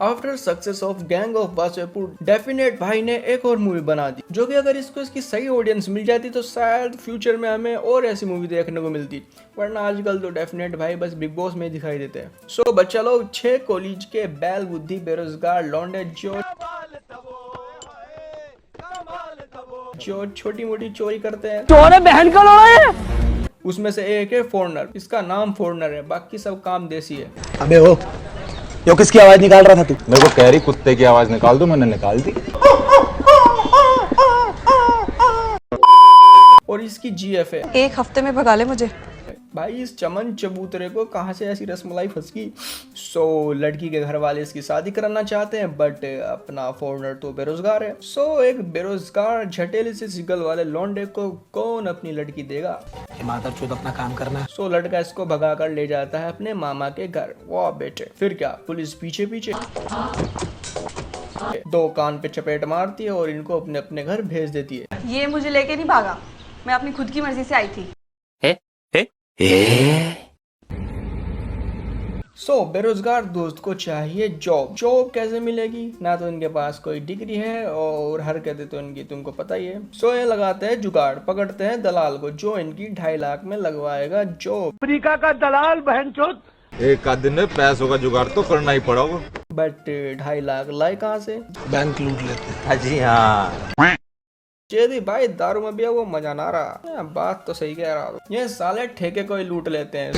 After success of gang of Wasseypur, definite भाई ने एक और मूवी बना दी, जो कि अगर इसको इसकी सही ऑडियंस मिल जाती तो शायद फ्यूचर में हमें और ऐसी मूवी देखने को मिलती, वरना आजकल तो डेफिनेट भाई बस बिग बॉस में दिखाई देते हैं। सो बच्चा लोग, 6 कॉलेज के बैल बुद्धि बेरोजगार लौंडे जो छोटी मोटी चोरी करते हैं, चोर है बहन का लड़ा है। उसमें से एक है फॉरनर। इसका नाम फॉरनर है, बाकी सब काम देसी है। अबे ओ, यो किसकी आवाज निकाल रहा था तू? मेरे को कह रही कुत्ते की आवाज निकाल दो, मैंने निकाल दी। और इसकी जीएफ है। एक हफ्ते में भगा ले मुझे। भाई इस चमन चबूतरे को कहाँ से ऐसी रसमलाई फंस गई। सो लड़की के घर वाले इसकी शादी कराना चाहते हैं, बट अपना फॉरनर तो बेरोजगार है। सो एक बेरोजगार झटेले से सिगल वाले लौंडे को कौन अपनी लड़की देगा। मादरचोद अपना काम करना। सो लड़का इसको भगा कर ले जाता है अपने मामा के घर। वाह बेटे, फिर क्या, पुलिस पीछे पीछे, 2 कान पे चपेट मारती है और इनको अपने अपने घर भेज देती है। ये मुझे लेके नहीं भागा, मैं अपनी खुद की मर्जी से आई थी। सो बेरोजगार दोस्त को चाहिए जॉब। जॉब कैसे मिलेगी, ना तो इनके पास कोई डिग्री है और हरकतें तो इनकी तुमको पता ही है। सो ये लगाते हैं जुगाड़, पकड़ते हैं दलाल को जो इनकी 2.5 लाख में लगवाएगा जॉब। अमेरिका का दलाल बहनचोद। एक आध दिन में पैसों का जुगाड़ तो करना ही पड़ेगा। बट 2.5 लाख लाए कहाँ से? बैंक लूट लेते हैं। जी हाँ। यदि भाई दारू में भी है वो मजा ना रहा। बात तो सही कह रहा हूँ, ये साले ठेके को ही लूट लेते हैं।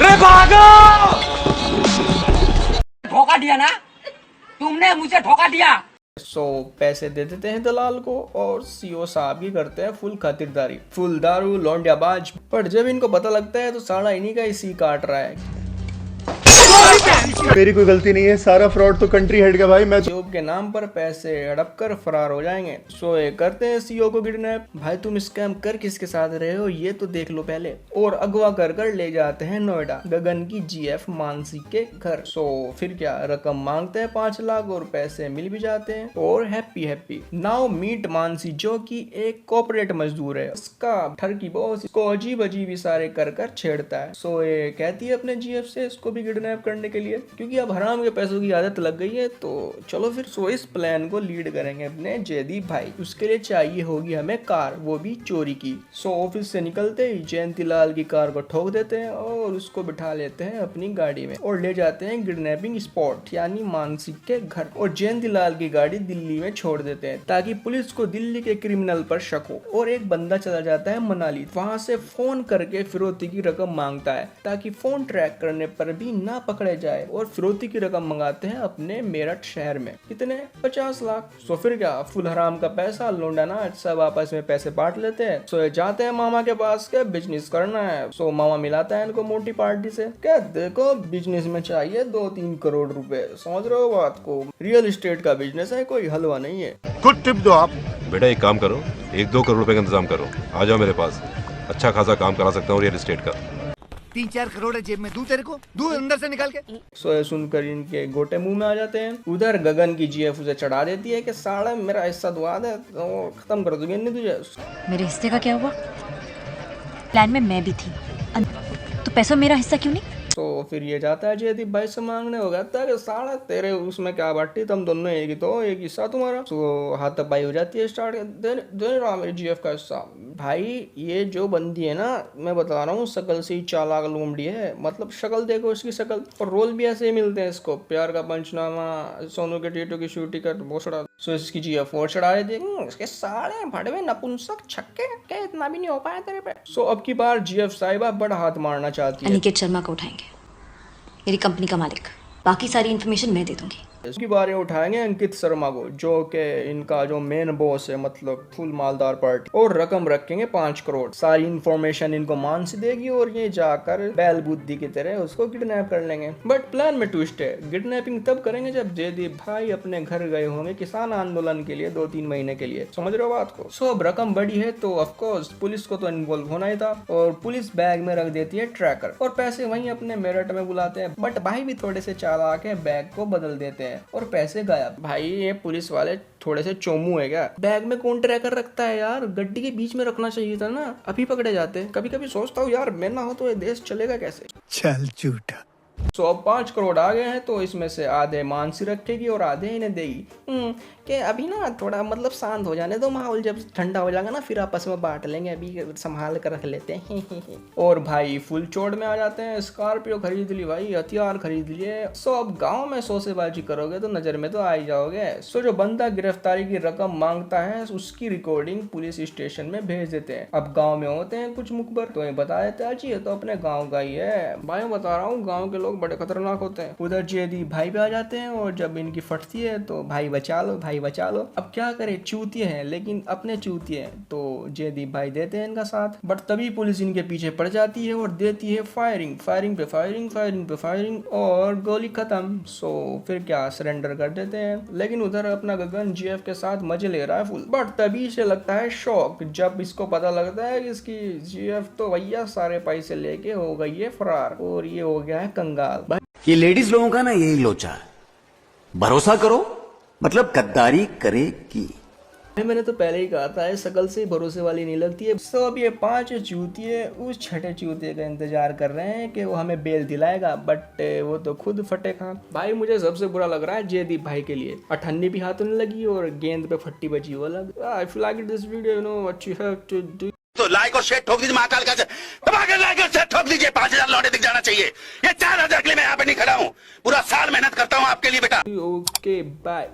रे भागो! धोखा दिया ना तुमने, मुझे धोखा दिया। सो पैसे दे देते हैं दलाल को और सीओ साहब की करते हैं फुल खातिरदारी, फुल दारू लौंडियाबाज। पर जब इनको पता लगता है तो साला इन्हीं का ही सी काट रहा है। मेरी कोई गलती नहीं है, सारा फ्रॉड तो कंट्री हेड का भाई। मैं जॉब के नाम पर पैसे हड़प कर फरार हो जाएंगे। सो ये करते हैं सीओ को किडनैप। भाई तुम स्कैम कर किसके साथ रहे हो ये तो देख लो पहले। और अगवा कर कर ले जाते हैं नोएडा गगन की जीएफ मानसी के घर। सो फिर क्या, रकम मांगते हैं 5 लाख और पैसे मिल भी जाते हैं और हैप्पी नाउ मीट मानसी, जो की एक कॉर्पोरेट मजदूर है। उसका ठरकी बॉस इसको अजीब अजीब इशारे कर कर छेड़ता है। सो ये कहती है अपने जीएफ से इसको भी किडनैप करने के लिए, क्योंकि अब हराम के पैसों की आदत लग गई है। तो चलो फिर सो इस प्लान को लीड करेंगे अपने जयदीप भाई। उसके लिए चाहिए होगी हमें कार, वो भी चोरी की। सो ऑफिस से निकलते ही जयंती लाल की कार को ठोक देते हैं और उसको बिठा लेते हैं अपनी गाड़ी में और ले जाते हैं किडनैपिंग स्पॉट यानी मानसी के घर। और जयंती लाल की गाड़ी दिल्ली में छोड़ देते हैं ताकि पुलिस को दिल्ली के क्रिमिनल पर शक हो। और एक बंदा चला जाता है मनाली, वहां से फोन करके फिरौती की रकम मांगता है ताकि फोन ट्रैक करने पर भी ना पकड़े जाए। और फिरौती की रकम मंगाते हैं अपने मेरठ शहर में। कितने? 50 लाख। सो फिर क्या, फुल हराम का पैसा लौंडा नाच सब आपस में पैसे बांट लेते हैं। सो ये जाते हैं मामा के पास के बिजनेस करना है। सो मामा मिलाता है इनको मोटी पार्टी से, क्या देखो बिजनेस में चाहिए 2-3 करोड़ रुपए। समझ रहे हो बात को, रियल एस्टेट का बिजनेस है, कोई हलवा नहीं है। गुड टिप दो आप। बेटा एक काम करो, 1-2 करोड़ रुपए का इंतजाम करो, आ जाओ मेरे पास। अच्छा खासा काम करा सकता हूँ रियल एस्टेट का। 3-4 करोड़ है जेब में, दूं तेरे को, दूं अंदर से निकाल के। सो ये सुनकर इनके गोटे मुंह में आ जाते हैं। उधर गगन की जीएफ उसे चढ़ा देती है कि साला मेरा हिस्सा दुआ दे तो खत्म कर दूंगी नहीं तुझे। मेरे हिस्से का क्या हुआ? प्लान में मैं भी थी, तो पैसा मेरा हिस्सा क्यों नहीं? तो फिर ये जाता है जयदीप भाई से मांगने, हो कहता है कि साला तेरे उसमें क्या बाटी, तुम दोनों एक ही तो, एक हिस्सा तुम्हारा। तो हाथापाई हो जाती है स्टार्ट, दे रहा मेरे जीएफ का हिस्सा। भाई ये जो बंदी है ना, मैं बता रहा हूँ शकल से ही चालाक लोमड़ी है। मतलब शक्ल देखो इसकी शक्ल, और रोल भी ऐसे ही मिलते हैं इसको। प्यार का पंचनामा, सोनू के टीटू की शूटिंग का वो चढ़ा। सो इसकी जीएफ और चढ़ा रहे थे, इसके साले भड़वे नपुंसक छक्के, क्या इतना भी नहीं हो पाया तेरे पे। सो अब की बार जीएफ साहिबा बड़ा हाथ मारना चाहती है। अनिकेत शर्मा को उठाएंगे, मेरी कंपनी का मालिक। बाकी सारी इन्फॉर्मेशन मैं दे दूंगी। इसकी बारे उठाएंगे अंकित शर्मा को, जो कि इनका जो मेन बॉस है, मतलब फुल मालदार पार्टी। और रकम रखेंगे 5 करोड़। सारी इन्फॉर्मेशन इनको मानसी देगी और ये जाकर बैल बुद्धि की तरह उसको किडनैप कर लेंगे। बट प्लान में ट्विस्ट है, किडनैपिंग तब करेंगे जब जयदीप भाई अपने घर गए होंगे किसान आंदोलन के लिए 2-3 महीने के लिए। समझ रहे हो बात को। सो अब रकम बड़ी है तो ऑफकोर्स पुलिस को तो इन्वॉल्व होना ही था, और पुलिस बैग में रख देती है ट्रैकर और पैसे वहीं अपने मेरठ में बुलाते हैं। बट भाई भी थोड़े से चालाक है, बैग को बदल देते हैं। हैं और पैसे गायब। भाई ये पुलिस वाले थोड़े से चोमू है क्या? बैग में कौन ट्रैकर रखता है यार? गड्डी के बीच में रखना चाहिए था ना, अभी पकड़े जाते। कभी कभी सोचता हूँ यार, मैं ना हो तो ये देश चलेगा कैसे। चल झूठा। सो अब 5 करोड़ आ गए हैं, तो इसमें से आधे मानसी रखेगी और आधे इन्हें देगी। कि अभी ना थोड़ा मतलब शांत हो जाने दो माहौल, जब ठंडा हो जाएगा ना फिर आपस में बांट लेंगे, अभी संभाल कर रख लेते हैं। और भाई फुल चोड़ में आ जाते हैं। स्कॉर्पियो खरीद ली भाई, हथियार खरीद लिए। सो अब गाँव में सौसेबाजी करोगे तो नजर में तो आ ही जाओगे। सो जो बंदा गिरफ्तारी की रकम मांगता है उसकी रिकॉर्डिंग पुलिस स्टेशन में भेज देते हैं। अब गाँव में होते हैं कुछ मुखबर, तो ये बता देते हैं जी ये तो अपने गाँव का ही है। भाई बता रहा हूँ, गाँव के लोग बड़े खतरनाक होते हैं। उधर जेदी भाई पे आ जाते हैं और जब इनकी फटती है तो भाई बचा लो, भाई बचा लो। अब क्या करे, चूतिए हैं लेकिन अपने चूतिए हैं, तो जेदी भाई देते हैं इनका साथ। बट तभी पुलिस इनके पीछे पड़ जाती है और देती है फायरिंग, फायरिंग पे फायरिंग, फायरिंग पे फायरिंग और गोली खत्म। सो फिर क्या, सरेंडर कर देते हैं। लेकिन उधर अपना गगन जीएफ के साथ मजे ले रहा है फुल। बट तभी से लगता है शौक जब इसको पता लगता है कि इसकी जीएफ तो भैया सारे पैसे लेके हो गई है फरार और ये हो गया है कंगाल। ये लेडीज लोगों का ना यही लोचा है, भरोसा करो मतलब गद्दारी करेगी। मैंने तो पहले ही कहा था शकल से भरोसे वाली नहीं लगती है। तो अब ये 5 चूतिए उस छठे चूतिए का इंतजार कर रहे हैं कि वो हमें बेल दिलाएगा, बट वो तो खुद फटे खां। भाई मुझे सबसे बुरा लग रहा है जयदीप भाई के लिए, अठन्नी भी हाथों में लगी और गेंद पे फट्टी बची वो अलग। If you like this video you know what you have to do, तो लाइक और शेयर ठोक दीजिए, महाकाल का दबाकर लाइक और शेयर ठोक दीजिए। 5000 लौटे दिख जाना चाहिए। ये 4000 के लिए मैं यहाँ पे नहीं खड़ा हूँ, पूरा साल मेहनत करता हूँ आपके लिए बेटा। Okay bye.